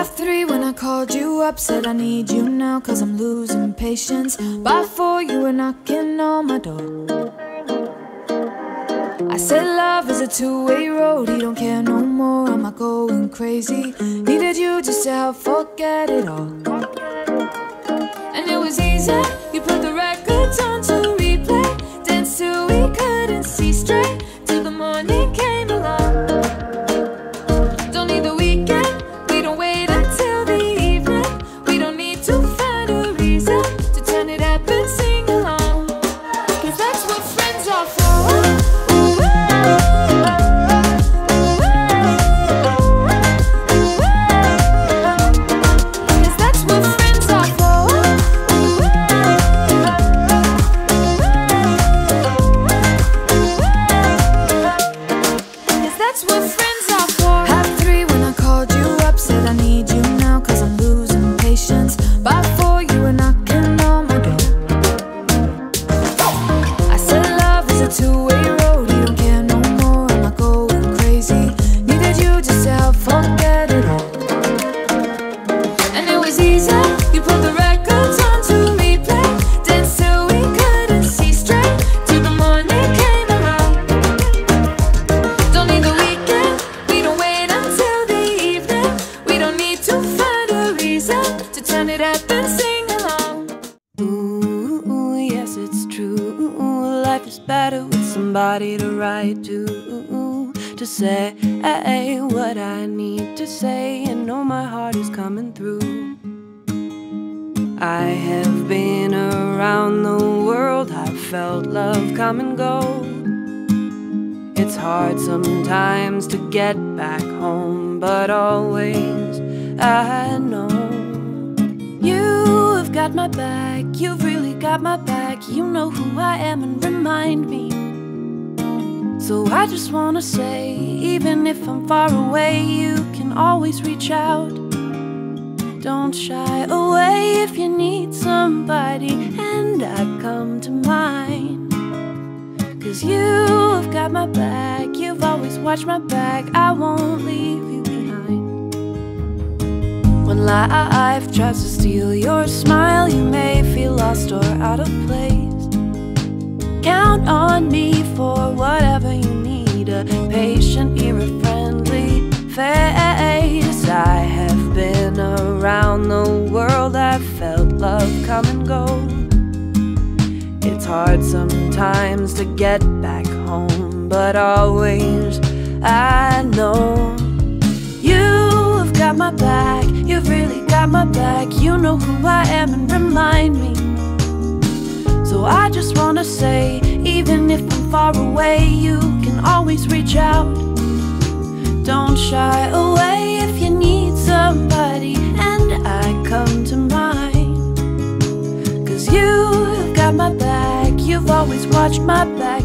3 when I called you up, said I need you now, cause I'm losing patience. By 4 you were knocking on my door. I said love is a two-way road, he don't care no more, am I going crazy? Needed you just to help forget it all. And it was easy, you put the records on to replay, danced till we couldn't see straight, till the morning came along. Don't need the weekend, we don't wait until the evening, we don't need to find a reason to turn it up and sing along, cause that's what friends are for. To write to say what I need to say, and know my heart is coming through. I have been around the world, I've felt love come and go. It's hard sometimes to get back home, but always I know you have got my back, you've really got my back. You know who I am and remind me. So I just wanna say, even if I'm far away, you can always reach out. Don't shy away if you need somebody, and I come to mind. Cause you've got my back, you've always watched my back, I won't leave you behind. When life tries to steal your smile, you may feel lost or out of place. Count on me for whatever you need, a patient ear, a friendly face. I have been around the world, I've felt love come and go. It's hard sometimes to get back home, but always I know you've got my back, you've really got my back. You know who I am and remind me. So I just wanna say, even if I'm far away, you can always reach out. Don't shy away if you need somebody, and I come to mind. Cause you've got my back, you've always watched my back,